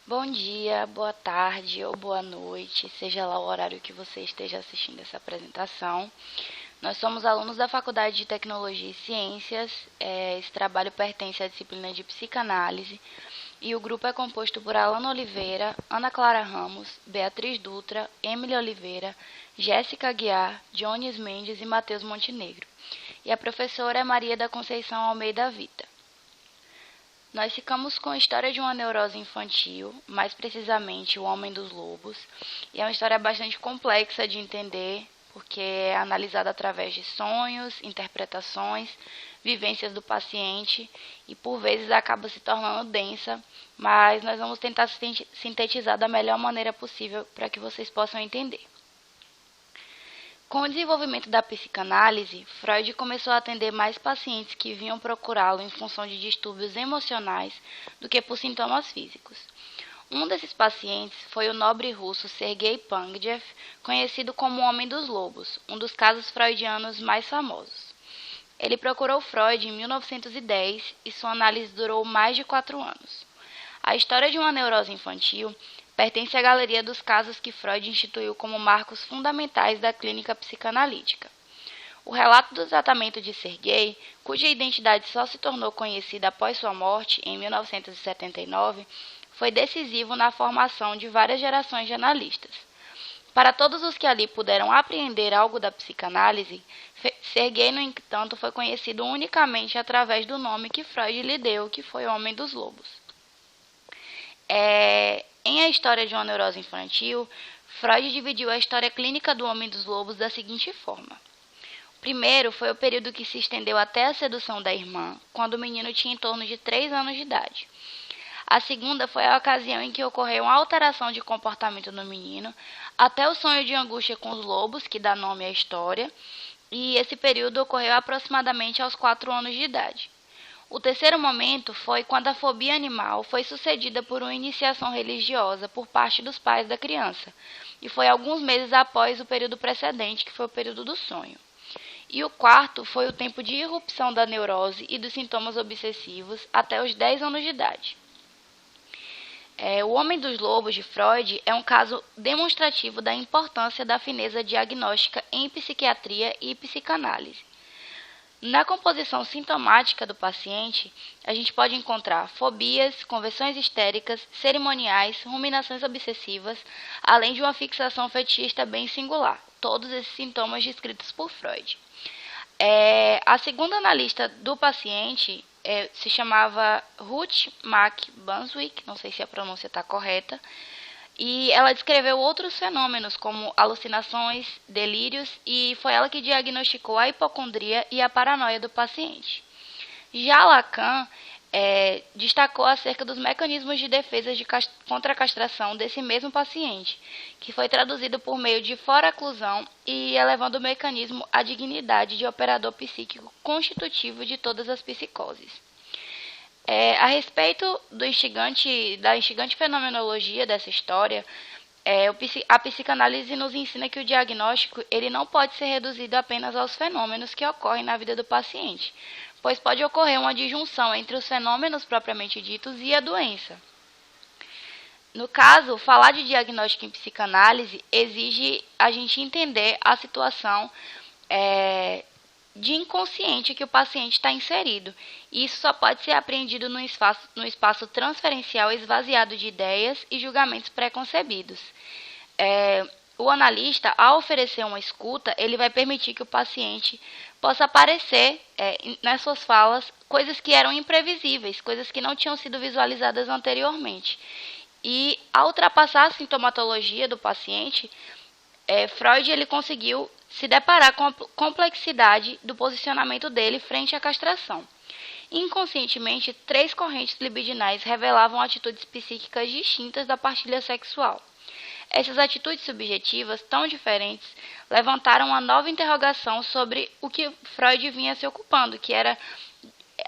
Bom dia, boa tarde ou boa noite, seja lá o horário que você esteja assistindo essa apresentação. Nós somos alunos da Faculdade de Tecnologia e Ciências. Esse trabalho pertence à disciplina de psicanálise e o grupo é composto por Alana Oliveira, Ana Clara Ramos, Beatriz Dutra, Emily Oliveira, Jéssica Aguiar, Jones Mendes e Matheus Montenegro. E a professora é Maria da Conceição Almeida Vita. Nós ficamos com a história de uma neurose infantil, mais precisamente o Homem dos Lobos, e é uma história bastante complexa de entender, porque é analisada através de sonhos, interpretações, vivências do paciente e por vezes acaba se tornando densa, mas nós vamos tentar sintetizar da melhor maneira possível para que vocês possam entender. Com o desenvolvimento da psicanálise, Freud começou a atender mais pacientes que vinham procurá-lo em função de distúrbios emocionais do que por sintomas físicos. Um desses pacientes foi o nobre russo Sergei Pangev, conhecido como o Homem dos Lobos, um dos casos freudianos mais famosos. Ele procurou Freud em 1910 e sua análise durou mais de 4 anos. A história de uma neurose infantil pertence à galeria dos casos que Freud instituiu como marcos fundamentais da clínica psicanalítica. O relato do tratamento de Sergei, cuja identidade só se tornou conhecida após sua morte, em 1979, foi decisivo na formação de várias gerações de analistas. Para todos os que ali puderam apreender algo da psicanálise, Sergei, no entanto, foi conhecido unicamente através do nome que Freud lhe deu, que foi Homem dos Lobos. Em A História de uma Neurose Infantil, Freud dividiu a história clínica do Homem dos Lobos da seguinte forma. O primeiro foi o período que se estendeu até a sedução da irmã, quando o menino tinha em torno de 3 anos de idade. A segunda foi a ocasião em que ocorreu uma alteração de comportamento no menino, até o sonho de angústia com os lobos, que dá nome à história, e esse período ocorreu aproximadamente aos 4 anos de idade. O terceiro momento foi quando a fobia animal foi sucedida por uma iniciação religiosa por parte dos pais da criança, e foi alguns meses após o período precedente, que foi o período do sonho. E o quarto foi o tempo de irrupção da neurose e dos sintomas obsessivos até os 10 anos de idade. O Homem dos Lobos, de Freud, é um caso demonstrativo da importância da fineza diagnóstica em psiquiatria e psicanálise. Na composição sintomática do paciente, a gente pode encontrar fobias, conversões histéricas, cerimoniais, ruminações obsessivas, além de uma fixação fetichista bem singular, todos esses sintomas descritos por Freud. A segunda analista do paciente se chamava Ruth Mack Bunswick, não sei se a pronúncia está correta, e ela descreveu outros fenômenos, como alucinações, delírios, e foi ela que diagnosticou a hipocondria e a paranoia do paciente. Já Lacan destacou acerca dos mecanismos de defesa contra a castração desse mesmo paciente, que foi traduzido por meio de foraclusão e elevando o mecanismo à dignidade de operador psíquico constitutivo de todas as psicoses. A respeito da instigante fenomenologia dessa história, a psicanálise nos ensina que o diagnóstico ele não pode ser reduzido apenas aos fenômenos que ocorrem na vida do paciente, pois pode ocorrer uma disjunção entre os fenômenos propriamente ditos e a doença. No caso, falar de diagnóstico em psicanálise exige a gente entender a situação de inconsciente que o paciente está inserido. E isso só pode ser apreendido no espaço transferencial esvaziado de ideias e julgamentos preconcebidos. O analista, ao oferecer uma escuta, ele vai permitir que o paciente possa aparecer nas suas falas coisas que eram imprevisíveis, coisas que não tinham sido visualizadas anteriormente. E ao ultrapassar a sintomatologia do paciente, Freud ele conseguiu se deparar com a complexidade do posicionamento dele frente à castração. Inconscientemente, 3 correntes libidinais revelavam atitudes psíquicas distintas da partilha sexual. Essas atitudes subjetivas, tão diferentes, levantaram uma nova interrogação sobre o que Freud vinha se ocupando, que era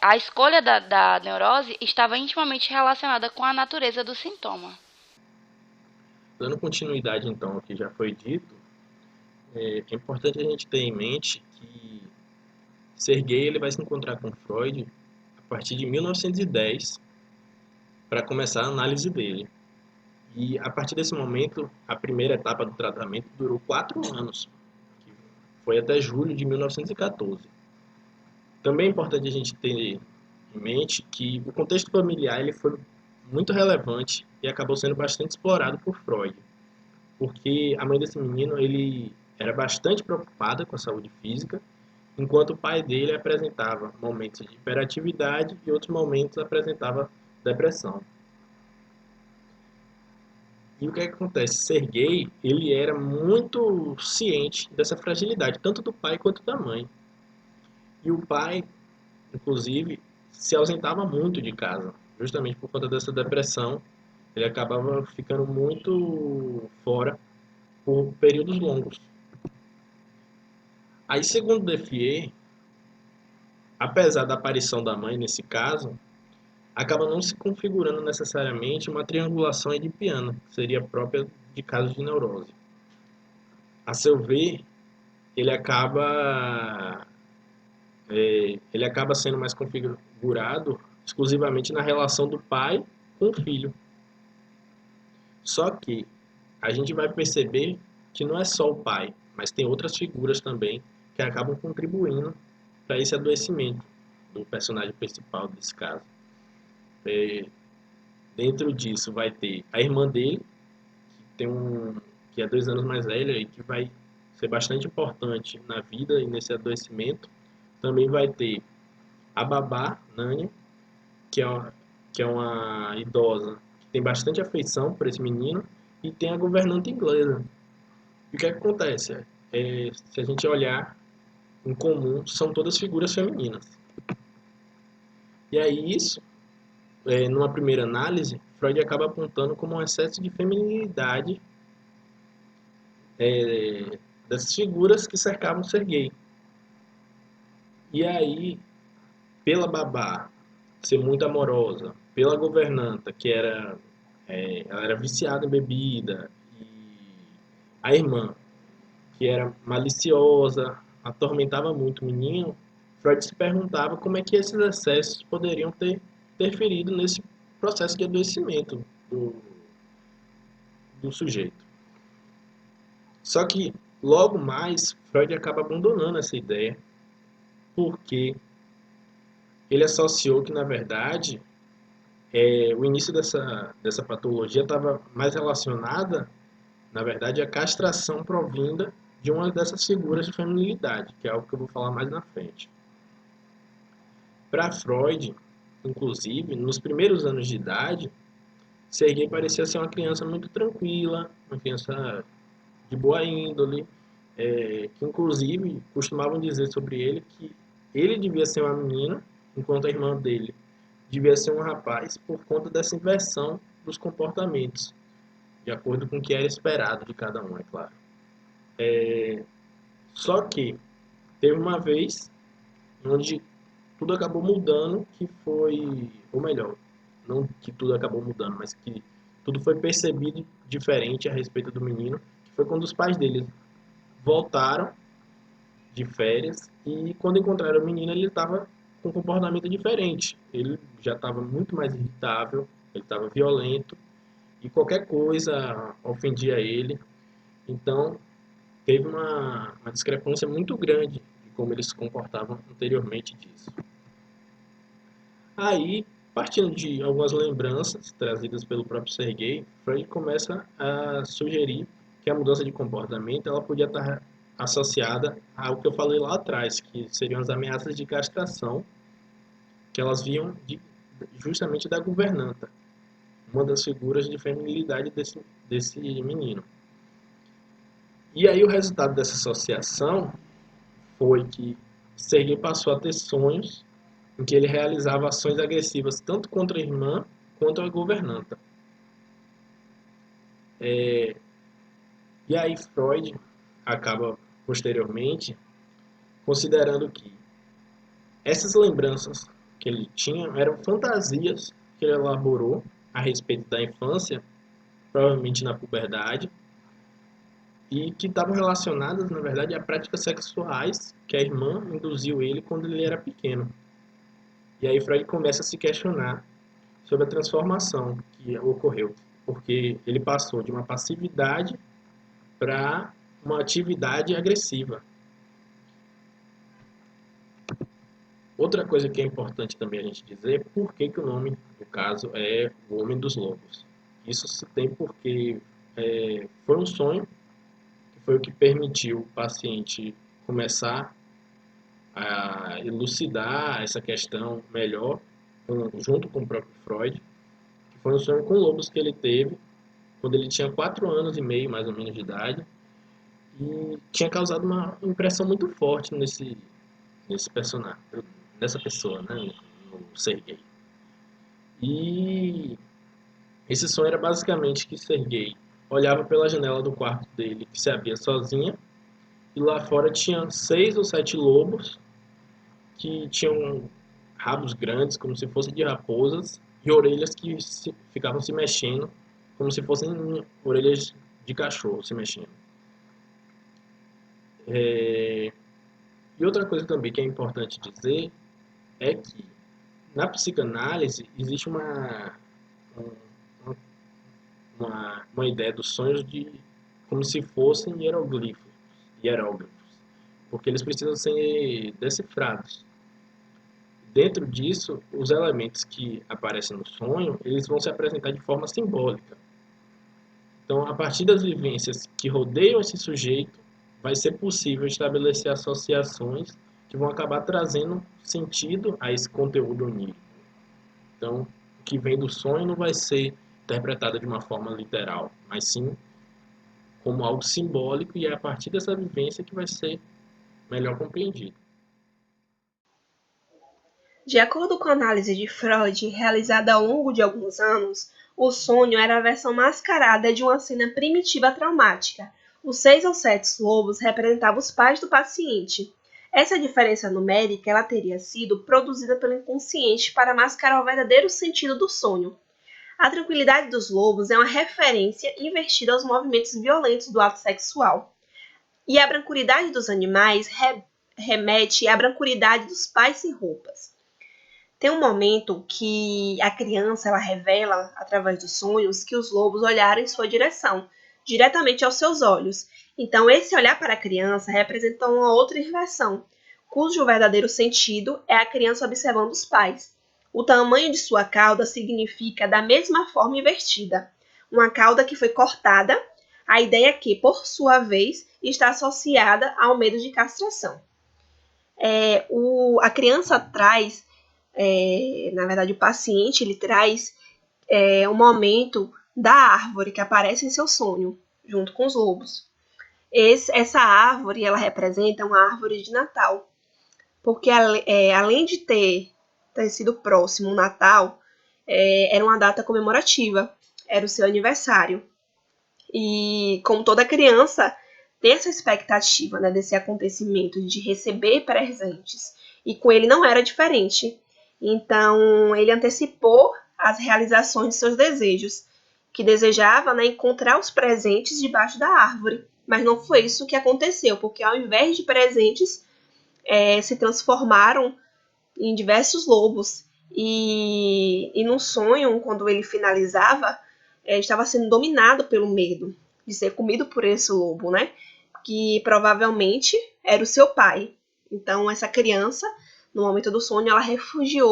a escolha da neurose estava intimamente relacionada com a natureza do sintoma. Dando continuidade, então, ao que já foi dito, é importante a gente ter em mente que Sergei ele vai se encontrar com Freud a partir de 1910 para começar a análise dele. E a partir desse momento, a primeira etapa do tratamento durou 4 anos, que foi até julho de 1914. Também é importante a gente ter em mente que o contexto familiar ele foi muito relevante e acabou sendo bastante explorado por Freud, porque a mãe desse menino ele era bastante preocupada com a saúde física, enquanto o pai dele apresentava momentos de hiperatividade e outros momentos apresentava depressão. E o que acontece? Serguei, ele era muito ciente dessa fragilidade, tanto do pai quanto da mãe. E o pai, inclusive, se ausentava muito de casa, justamente por conta dessa depressão. Ele acabava ficando muito fora por períodos longos. Aí, segundo Defier, apesar da aparição da mãe nesse caso, acaba não se configurando necessariamente uma triangulação edipiana, que seria própria de casos de neurose. A seu ver, ele acaba ele acaba sendo mais configurado exclusivamente na relação do pai com o filho. Só que a gente vai perceber que não é só o pai, mas tem outras figuras também que acabam contribuindo para esse adoecimento do personagem principal desse caso. É, dentro disso vai ter a irmã dele, que é 2 anos mais velha e que vai ser bastante importante na vida e nesse adoecimento. Também vai ter a babá, Nânia, que é uma idosa que tem bastante afeição por esse menino, e tem a governanta inglesa. E o que acontece? Se a gente olhar em comum, são todas figuras femininas. E aí isso, numa primeira análise, Freud acaba apontando como um excesso de feminilidade dessas figuras que cercavam Serguei. E aí, pela babá ser muito amorosa, pela governanta, ela era viciada em bebida, e a irmã, que era maliciosa, atormentava muito o menino, Freud se perguntava como é que esses excessos poderiam ter interferido nesse processo de adoecimento do sujeito. Só que, logo mais, Freud acaba abandonando essa ideia, porque ele associou que, na verdade, o início dessa patologia estava mais relacionada, na verdade, à castração provinda de uma dessas figuras de feminilidade, que é algo que eu vou falar mais na frente. Para Freud, inclusive, nos primeiros anos de idade, Serguei parecia ser uma criança muito tranquila, uma criança de boa índole, que inclusive costumavam dizer sobre ele que ele devia ser uma menina, enquanto a irmã dele devia ser um rapaz, por conta dessa inversão dos comportamentos, de acordo com o que era esperado de cada um, é claro. Só que teve uma vez onde tudo acabou mudando, que foi, ou melhor, não que tudo acabou mudando, mas que tudo foi percebido diferente a respeito do menino, que foi quando os pais dele voltaram de férias e quando encontraram o menino ele estava com um comportamento diferente. Ele já estava muito mais irritável, ele estava violento e qualquer coisa ofendia ele. Então teve uma discrepância muito grande de como eles se comportavam anteriormente disso. Aí, partindo de algumas lembranças trazidas pelo próprio Sergei, Freud começa a sugerir que a mudança de comportamento ela podia estar associada ao que eu falei lá atrás, que seriam as ameaças de castração, que elas vinham justamente da governanta, uma das figuras de feminilidade desse menino. E aí o resultado dessa associação foi que Sergei passou a ter sonhos em que ele realizava ações agressivas tanto contra a irmã quanto a governanta. E aí Freud acaba posteriormente considerando que essas lembranças que ele tinha eram fantasias que ele elaborou a respeito da infância, provavelmente na puberdade, e que estavam relacionadas, na verdade, a práticas sexuais que a irmã induziu ele quando ele era pequeno. E aí Freud começa a se questionar sobre a transformação que ocorreu. porque ele passou de uma passividade para uma atividade agressiva. Outra coisa que é importante também a gente dizer é por que o nome do caso é O Homem dos Lobos. Isso se tem porque foi um sonho, que foi o que permitiu o paciente começar a elucidar essa questão melhor, junto com o próprio Freud, que foi um sonho com lobos que ele teve quando ele tinha 4 anos e meio, mais ou menos, de idade, e tinha causado uma impressão muito forte nesse personagem, nessa pessoa, né, no Sergei. E esse sonho era basicamente que Sergei olhava pela janela do quarto dele, que se abria sozinha, e lá fora tinha 6 ou 7 lobos que tinham rabos grandes, como se fossem de raposas, e orelhas que ficavam se mexendo, como se fossem orelhas de cachorro se mexendo. E outra coisa também que é importante dizer é que na psicanálise existe uma ideia dos sonhos de como se fossem hieróglifos, porque eles precisam ser decifrados. Dentro disso, os elementos que aparecem no sonho, eles vão se apresentar de forma simbólica. Então, a partir das vivências que rodeiam esse sujeito, vai ser possível estabelecer associações que vão acabar trazendo sentido a esse conteúdo onírico. Então, o que vem do sonho não vai ser interpretado de uma forma literal, mas sim como algo simbólico, e é a partir dessa vivência que vai ser melhor compreendido. De acordo com a análise de Freud, realizada ao longo de alguns anos, o sonho era a versão mascarada de uma cena primitiva traumática. Os 6 ou 7 lobos representavam os pais do paciente. Essa diferença numérica ela teria sido produzida pelo inconsciente para mascarar o verdadeiro sentido do sonho. A tranquilidade dos lobos é uma referência invertida aos movimentos violentos do ato sexual. E a brancuridade dos animais remete à brancuridade dos pais sem roupas. Tem um momento que a criança ela revela, através dos sonhos, que os lobos olharam em sua direção, diretamente aos seus olhos. Então, esse olhar para a criança representa uma outra inversão, cujo verdadeiro sentido é a criança observando os pais. O tamanho de sua cauda significa da mesma forma invertida. Uma cauda que foi cortada, a ideia que, por sua vez, está associada ao medo de castração. A criança traz... na verdade, o paciente ele traz um momento da árvore que aparece em seu sonho, junto com os lobos. Essa árvore ela representa uma árvore de Natal, porque além de ter sido próximo o Natal, era uma data comemorativa, era o seu aniversário. E como toda criança tem essa expectativa, né, desse acontecimento de receber presentes, e com ele não era diferente. Então, ele antecipou as realizações de seus desejos, que desejava, né, encontrar os presentes debaixo da árvore. Mas não foi isso que aconteceu, porque ao invés de presentes, se transformaram em diversos lobos. E no sonho, quando ele finalizava, estava sendo dominado pelo medo de ser comido por esse lobo, né? Que provavelmente era o seu pai. Então, essa criança, no momento do sonho, ela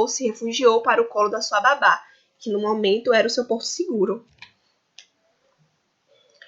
se refugiou para o colo da sua babá, que no momento era o seu porto seguro.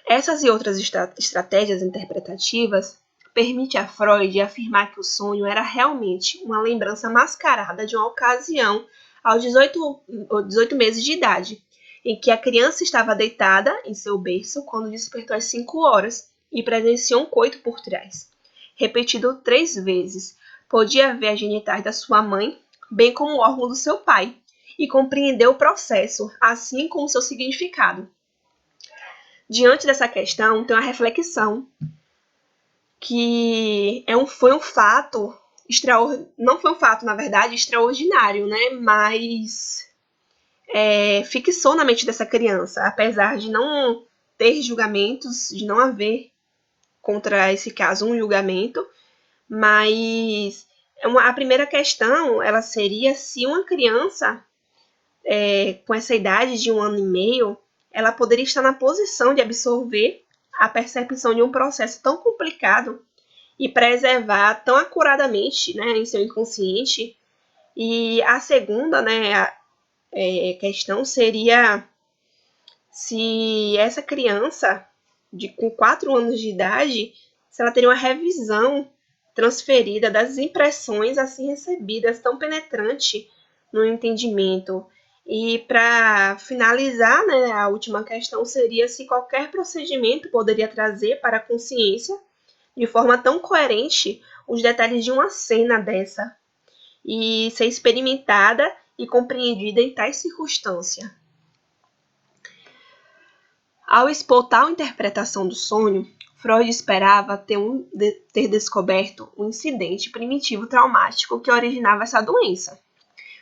Essas e outras estratégias interpretativas permitem a Freud afirmar que o sonho era realmente uma lembrança mascarada de uma ocasião aos 18 meses de idade, em que a criança estava deitada em seu berço quando despertou às 5 horas e presenciou um coito por trás, repetido 3 vezes. Podia ver as genitais da sua mãe, bem como o órgão do seu pai, e compreendeu o processo, assim como seu significado. Diante dessa questão, tem uma reflexão que foi um fato não foi um fato, na verdade, extraordinário, né? Mas fixou na mente dessa criança, apesar de não ter julgamentos, de não haver contra esse caso um julgamento, mas a primeira questão ela seria se uma criança com essa idade de 1 ano e meio ela poderia estar na posição de absorver a percepção de um processo tão complicado e preservar tão acuradamente, né, em seu inconsciente. E a segunda, né, questão seria se essa criança, com 4 anos de idade, se ela teria uma revisão transferida das impressões assim recebidas tão penetrante no entendimento. E para finalizar, né, a última questão seria se qualquer procedimento poderia trazer para a consciência, de forma tão coerente, os detalhes de uma cena dessa e ser experimentada e compreendida em tais circunstâncias. Ao expor tal interpretação do sonho, Freud esperava ter descoberto um incidente primitivo traumático que originava essa doença.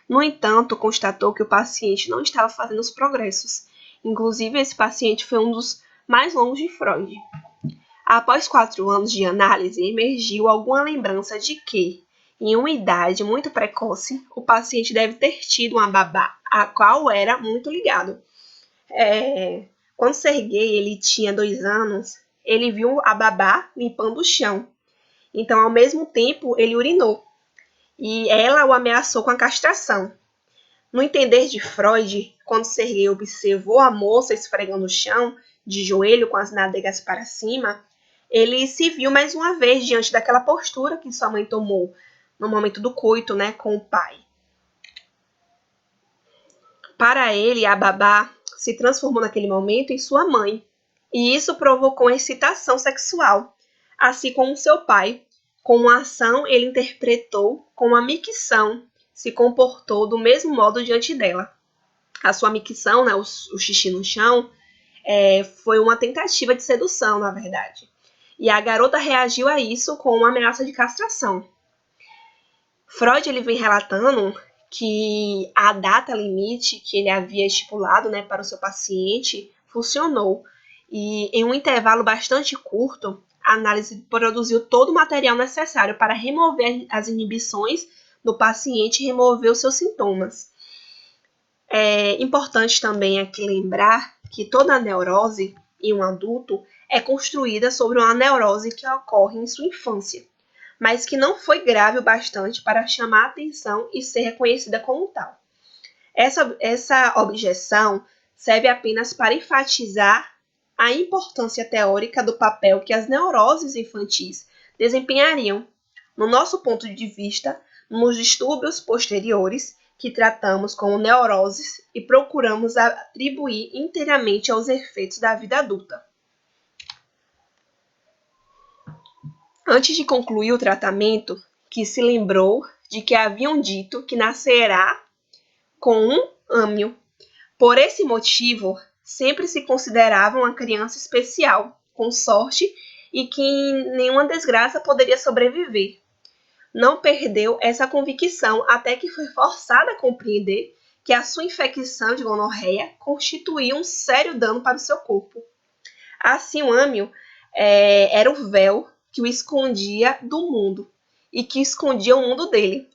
No entanto, constatou que o paciente não estava fazendo os progressos. Inclusive, esse paciente foi um dos mais longos de Freud. Após 4 anos de análise, emergiu alguma lembrança de que, em uma idade muito precoce, o paciente deve ter tido uma babá, a qual era muito ligado. Quando Serguei ele tinha 2 anos, ele viu a babá limpando o chão. Então, ao mesmo tempo, ele urinou. E ela o ameaçou com a castração. No entender de Freud, quando Serguei observou a moça esfregando o chão, de joelho com as nádegas para cima, ele se viu mais uma vez diante daquela postura que sua mãe tomou no momento do coito, né, com o pai. Para ele, a babá se transformou naquele momento em sua mãe, e isso provocou excitação sexual, assim como seu pai. Com uma ação, ele interpretou como a micção se comportou do mesmo modo diante dela. A sua micção, né, o xixi no chão, foi uma tentativa de sedução, na verdade. E a garota reagiu a isso com uma ameaça de castração. Freud ele vem relatando que a data limite que ele havia estipulado, né, para o seu paciente funcionou. E em um intervalo bastante curto, a análise produziu todo o material necessário para remover as inibições do paciente e remover os seus sintomas. É importante também aqui lembrar que toda neurose em um adulto é construída sobre uma neurose que ocorre em sua infância, mas que não foi grave o bastante para chamar a atenção e ser reconhecida como tal. Essa objeção serve apenas para enfatizar a importância teórica do papel que as neuroses infantis desempenhariam, no nosso ponto de vista, nos distúrbios posteriores que tratamos como neuroses e procuramos atribuir inteiramente aos efeitos da vida adulta. Antes de concluir o tratamento, que se lembrou de que haviam dito que nascerá com um âmio. Por esse motivo, sempre se considerava uma criança especial, com sorte e que nenhuma desgraça poderia sobreviver. Não perdeu essa convicção até que foi forçada a compreender que a sua infecção de gonorreia constituía um sério dano para o seu corpo. Assim, o âmio era o véu que o escondia do mundo e que escondia o mundo dele.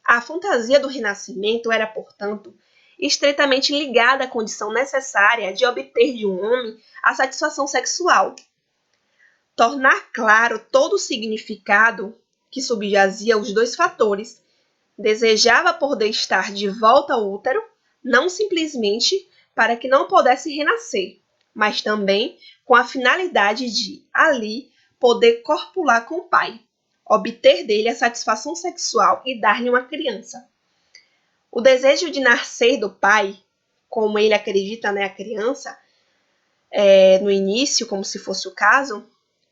A fantasia do renascimento era, portanto, estreitamente ligada à condição necessária de obter de um homem a satisfação sexual. Tornar claro todo o significado que subjazia os 2 fatores. Desejava poder estar de volta ao útero, não simplesmente para que não pudesse renascer, mas também com a finalidade de, ali, poder copular com o pai, obter dele a satisfação sexual e dar-lhe uma criança. O desejo de nascer do pai, como ele acredita, né, a criança, no início, como se fosse o caso,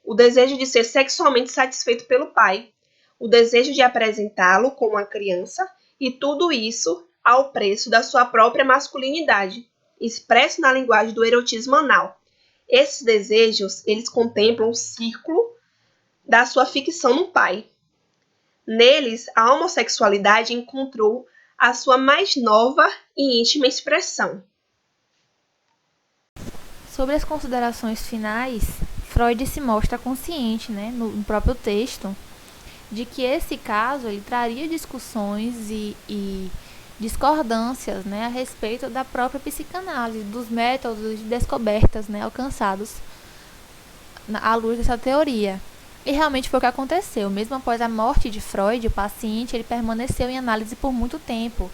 o desejo de ser sexualmente satisfeito pelo pai, o desejo de apresentá-lo como uma criança, e tudo isso ao preço da sua própria masculinidade, expresso na linguagem do erotismo anal. Esses desejos, eles contemplam o círculo da sua ficção no pai. Neles, a homossexualidade encontrou a sua mais nova e íntima expressão. Sobre as considerações finais, Freud se mostra consciente, né, no próprio texto, de que esse caso ele traria discussões e discordâncias, né, a respeito da própria psicanálise, dos métodos de descobertas, né, alcançados à luz dessa teoria. E realmente foi o que aconteceu. Mesmo após a morte de Freud, o paciente ele permaneceu em análise por muito tempo,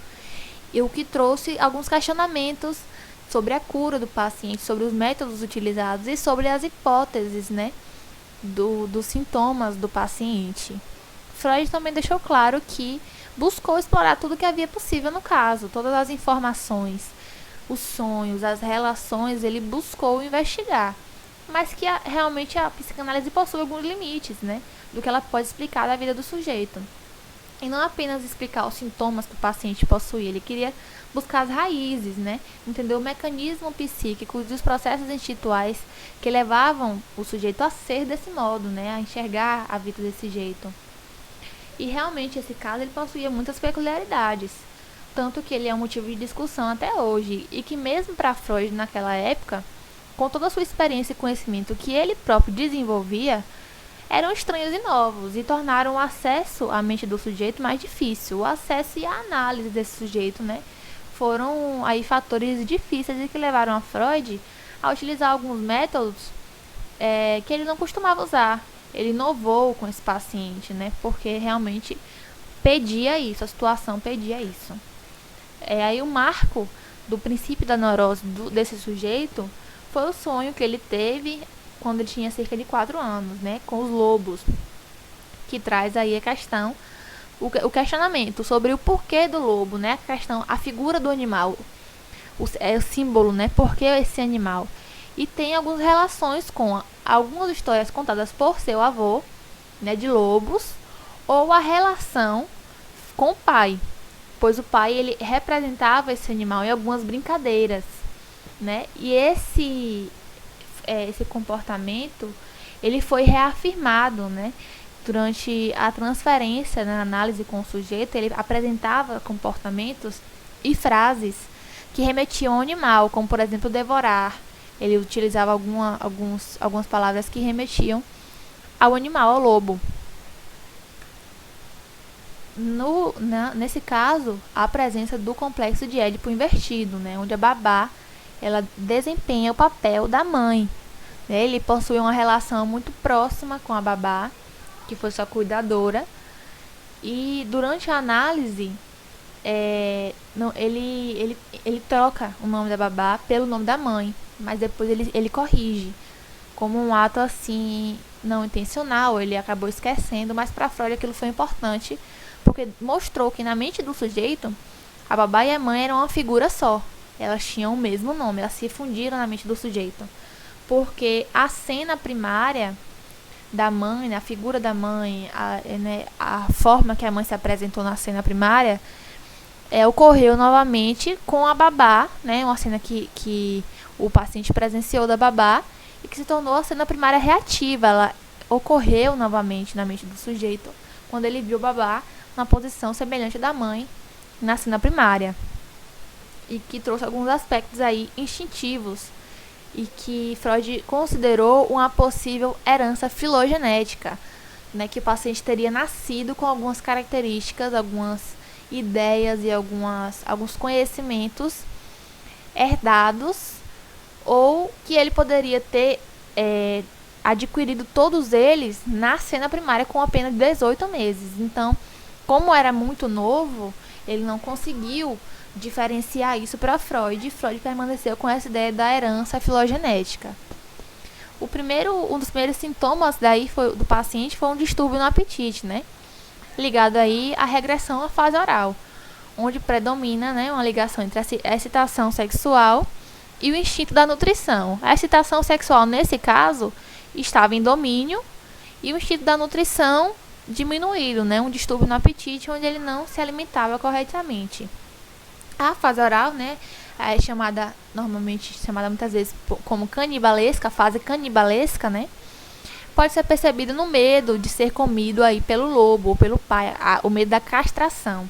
e o que trouxe alguns questionamentos sobre a cura do paciente, sobre os métodos utilizados e sobre as hipóteses, né, dos sintomas do paciente. Freud também deixou claro que buscou explorar tudo que havia possível no caso, todas as informações, os sonhos, as relações, ele buscou investigar, mas que realmente a psicanálise possui alguns limites, né, do que ela pode explicar da vida do sujeito. E não apenas explicar os sintomas que o paciente possuía, ele queria buscar as raízes, né, entender o mecanismo psíquico e os processos instintuais que levavam o sujeito a ser desse modo, né, a enxergar a vida desse jeito. E realmente esse caso ele possuía muitas peculiaridades, tanto que ele é um motivo de discussão até hoje, e que mesmo para Freud naquela época, com toda a sua experiência e conhecimento que ele próprio desenvolvia, eram estranhos e novos, e tornaram o acesso à mente do sujeito mais difícil. O acesso e a análise desse sujeito, né, foram aí fatores difíceis e que levaram a Freud a utilizar alguns métodos que ele não costumava usar. Ele inovou com esse paciente, né, porque realmente pedia isso, a situação pedia isso. Aí o marco do princípio da neurose desse sujeito foi o sonho que ele teve quando ele tinha cerca de 4 anos, né, com os lobos, que traz aí a questão, o questionamento sobre o porquê do lobo, né, a figura do animal, o símbolo, né, por que esse animal. E tem algumas relações com algumas histórias contadas por seu avô, né, de lobos, ou a relação com o pai, pois o pai ele representava esse animal em algumas brincadeiras, né, e esse comportamento ele foi reafirmado, né, durante a transferência, na análise com o sujeito. Ele apresentava comportamentos e frases que remetiam ao animal, como por exemplo devorar. Ele utilizava algumas palavras que remetiam ao animal, ao lobo. Nesse caso, a presença do complexo de Édipo invertido, né, onde a babá ela desempenha o papel da mãe. Ele possui uma relação muito próxima com a babá, que foi sua cuidadora, e durante a análise ele troca o nome da babá pelo nome da mãe, mas depois ele corrige, como um ato assim não intencional. Ele acabou esquecendo, mas para Freud aquilo foi importante, porque mostrou que na mente do sujeito a babá e a mãe eram uma figura só, elas tinham o mesmo nome, elas se fundiram na mente do sujeito, porque a cena primária da mãe, a figura da mãe, a forma que a mãe se apresentou na cena primária, ocorreu novamente com a babá, né, uma cena que o paciente presenciou da babá e que se tornou a cena primária reativa. Ela ocorreu novamente na mente do sujeito quando ele viu a babá na posição semelhante da mãe na cena primária, e que trouxe alguns aspectos aí instintivos, e que Freud considerou uma possível herança filogenética, né, que o paciente teria nascido com algumas características, algumas ideias e alguns conhecimentos herdados, ou que ele poderia ter adquirido todos eles na cena primária com apenas 18 meses. Então, como era muito novo, ele não conseguiu diferenciar isso para Freud, e Freud permaneceu com essa ideia da herança filogenética. Um dos primeiros sintomas do paciente foi um distúrbio no apetite, né, ligado aí à regressão à fase oral, onde predomina, né, uma ligação entre a excitação sexual e o instinto da nutrição. A excitação sexual, nesse caso, estava em domínio, e o instinto da nutrição diminuído, né, um distúrbio no apetite, onde ele não se alimentava corretamente. A fase oral, né, é normalmente chamada muitas vezes como canibalesca, a fase canibalesca, né, pode ser percebida no medo de ser comido aí pelo lobo ou pelo pai, o medo da castração.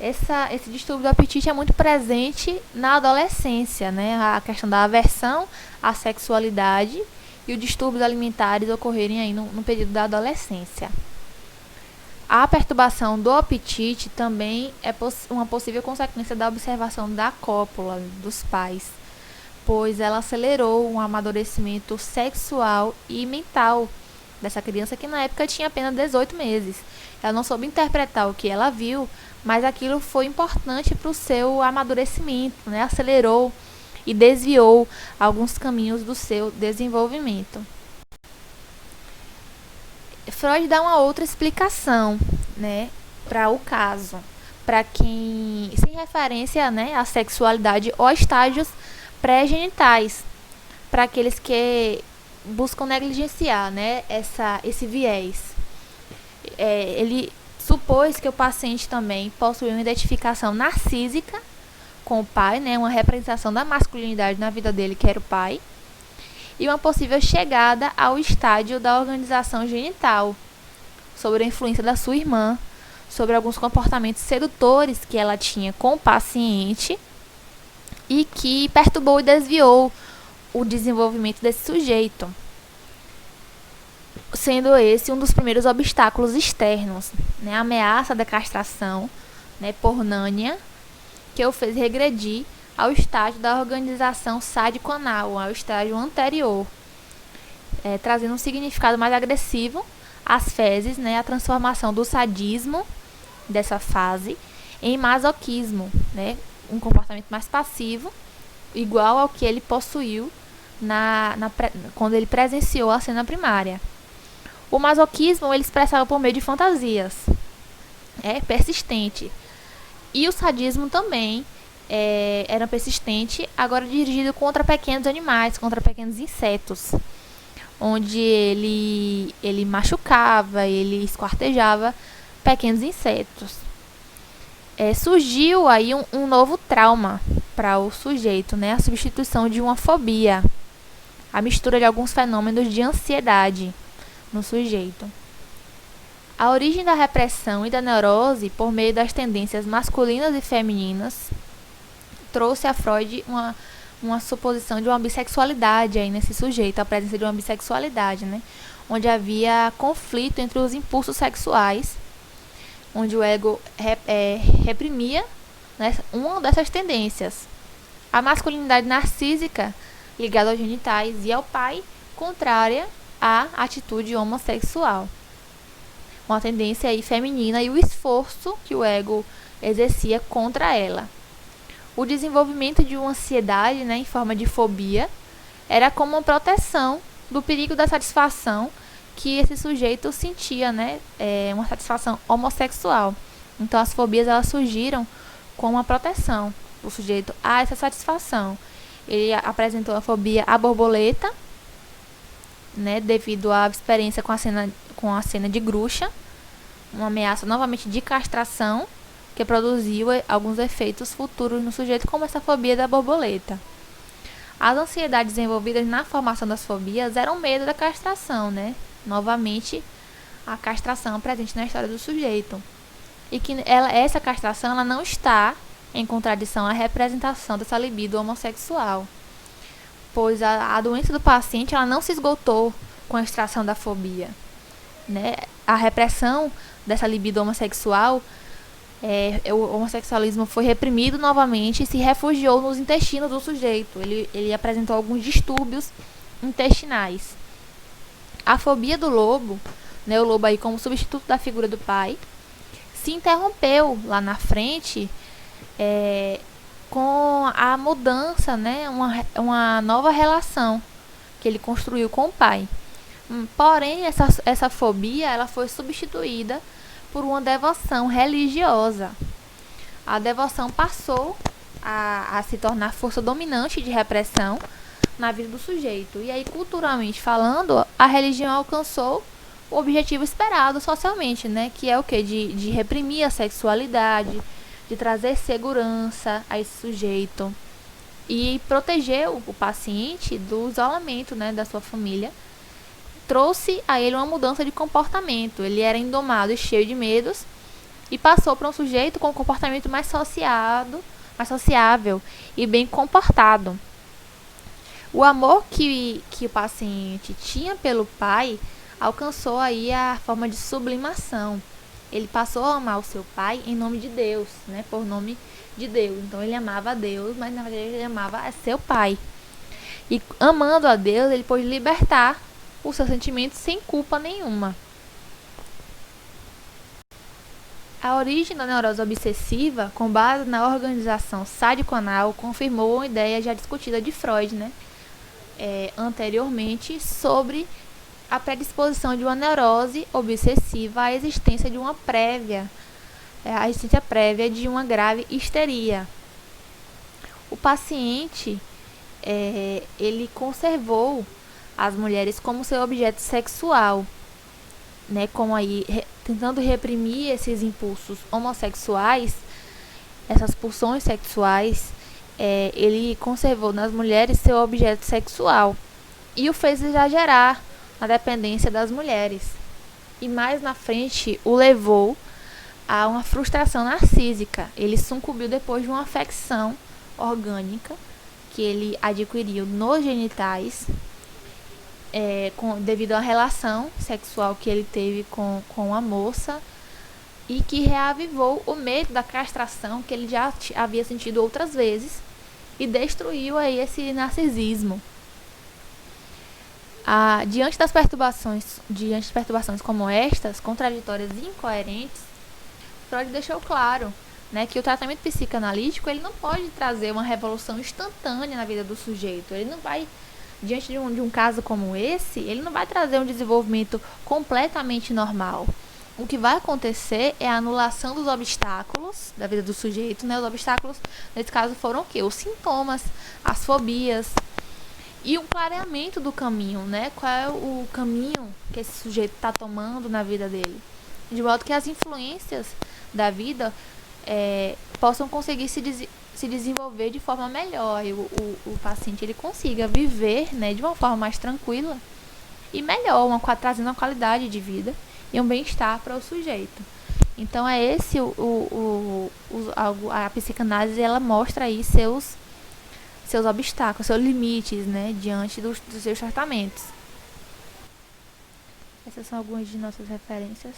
Esse distúrbio do apetite é muito presente na adolescência, né, a questão da aversão à sexualidade e os distúrbios alimentares ocorrerem aí no período da adolescência. A perturbação do apetite também é uma possível consequência da observação da cópula dos pais, pois ela acelerou um amadurecimento sexual e mental dessa criança que na época tinha apenas 18 meses. Ela não soube interpretar o que ela viu, mas aquilo foi importante para o seu amadurecimento, né? Acelerou e desviou alguns caminhos do seu desenvolvimento. Freud dá uma outra explicação, né, para o caso, para quem sem referência, né, à sexualidade ou a estágios pré-genitais, para aqueles que buscam negligenciar, né, esse viés. Ele supôs que o paciente também possuía uma identificação narcísica com o pai, né, uma representação da masculinidade na vida dele, que era o pai, e uma possível chegada ao estágio da organização genital, sobre a influência da sua irmã, sobre alguns comportamentos sedutores que ela tinha com o paciente e que perturbou e desviou o desenvolvimento desse sujeito, sendo esse um dos primeiros obstáculos externos, né, a ameaça da castração, né, por Nânia, que o fez regredir ao estágio da organização sádico-anal, ao estágio anterior, trazendo um significado mais agressivo às fezes, né, a transformação do sadismo dessa fase em masoquismo, né, um comportamento mais passivo, igual ao que ele possuiu quando ele presenciou a cena primária. O masoquismo ele expressava por meio de fantasias, persistente, e o sadismo também era persistente, agora dirigido contra pequenos animais, contra pequenos insetos, onde ele machucava, ele esquartejava pequenos insetos. Surgiu aí um novo trauma para o sujeito, né? A substituição de uma fobia, a mistura de alguns fenômenos de ansiedade no sujeito. A origem da repressão e da neurose por meio das tendências masculinas e femininas trouxe a Freud uma suposição de uma bissexualidade aí nesse sujeito, a presença de uma bissexualidade, né? Onde havia conflito entre os impulsos sexuais, onde o ego reprimia, né, uma dessas tendências. A masculinidade narcísica, ligada aos genitais e ao pai, contrária à atitude homossexual. Uma tendência aí feminina e o esforço que o ego exercia contra ela. O desenvolvimento de uma ansiedade, né, em forma de fobia, era como uma proteção do perigo da satisfação que esse sujeito sentia, né, uma satisfação homossexual. Então as fobias elas surgiram com uma proteção do sujeito a essa satisfação. Ele apresentou a fobia à borboleta, né, devido à experiência com a cena de Gruxa, uma ameaça novamente de castração, que produziu alguns efeitos futuros no sujeito, como essa fobia da borboleta. As ansiedades desenvolvidas na formação das fobias eram medo da castração, né? Novamente, a castração presente na história do sujeito. E que essa castração ela não está em contradição à representação dessa libido homossexual, pois a doença do paciente ela não se esgotou com a extração da fobia, né? A repressão dessa libido homossexual, o homossexualismo foi reprimido novamente e se refugiou nos intestinos do sujeito. Ele apresentou alguns distúrbios intestinais. A fobia do lobo, né, o lobo aí como substituto da figura do pai, se interrompeu lá na frente com a mudança, né, uma nova relação que ele construiu com o pai. Porém, essa fobia ela foi substituída por uma devoção religiosa. A devoção passou a se tornar força dominante de repressão na vida do sujeito. E aí, culturalmente falando, a religião alcançou o objetivo esperado socialmente, né? Que é o quê? De reprimir a sexualidade, de trazer segurança a esse sujeito e proteger o paciente do isolamento, né, da sua família. Trouxe a ele uma mudança de comportamento. Ele era indomado e cheio de medos e passou para um sujeito com um comportamento mais sociável e bem comportado. O amor que o paciente tinha pelo pai alcançou aí a forma de sublimação. Ele passou a amar o seu pai em nome de Deus, né? Por nome de Deus. Então ele amava a Deus, mas na verdade ele amava a seu pai. E amando a Deus, ele pôde libertar os seus sentimentos sem culpa nenhuma. A origem da neurose obsessiva, com base na organização sádico-anal, confirmou uma ideia já discutida de Freud, né? Anteriormente, sobre a predisposição de uma neurose obsessiva à existência de uma a existência prévia de uma grave histeria. O paciente, ele conservou as mulheres como seu objeto sexual, né? Como aí tentando reprimir esses impulsos homossexuais, essas pulsões sexuais, ele conservou nas mulheres seu objeto sexual e o fez exagerar na dependência das mulheres. E mais na frente o levou a uma frustração narcísica. Ele sucumbiu depois de uma afecção orgânica que ele adquiriu nos genitais, devido à relação sexual que ele teve com a moça, e que reavivou o medo da castração que ele já havia sentido outras vezes e destruiu aí esse narcisismo. Diante de perturbações como estas, contraditórias e incoerentes, Freud deixou claro, né, que o tratamento psicanalítico ele não pode trazer uma revolução instantânea na vida do sujeito. Ele não vai, diante de um caso como esse, ele não vai trazer um desenvolvimento completamente normal. O que vai acontecer é a anulação dos obstáculos da vida do sujeito, né? Os obstáculos, nesse caso, foram o quê? Os sintomas, as fobias, e um clareamento do caminho, né? Qual é o caminho que esse sujeito está tomando na vida dele. De modo que as influências da vida possam conseguir se desenvolver de forma melhor. E o paciente ele consiga viver, né, de uma forma mais tranquila e melhor, trazendo uma qualidade de vida e um bem-estar para o sujeito. Então é esse a psicanálise, ela mostra aí seus obstáculos, seus limites, né, diante dos seus tratamentos. Essas são algumas de nossas referências,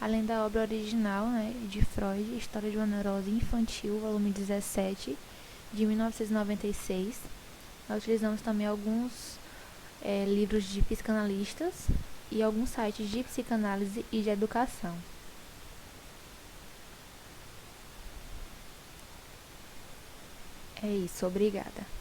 além da obra original, né, de Freud, História de uma Neurose Infantil, volume 17, de 1996. Nós utilizamos também alguns livros de psicanalistas e alguns sites de psicanálise e de educação. É isso, obrigada.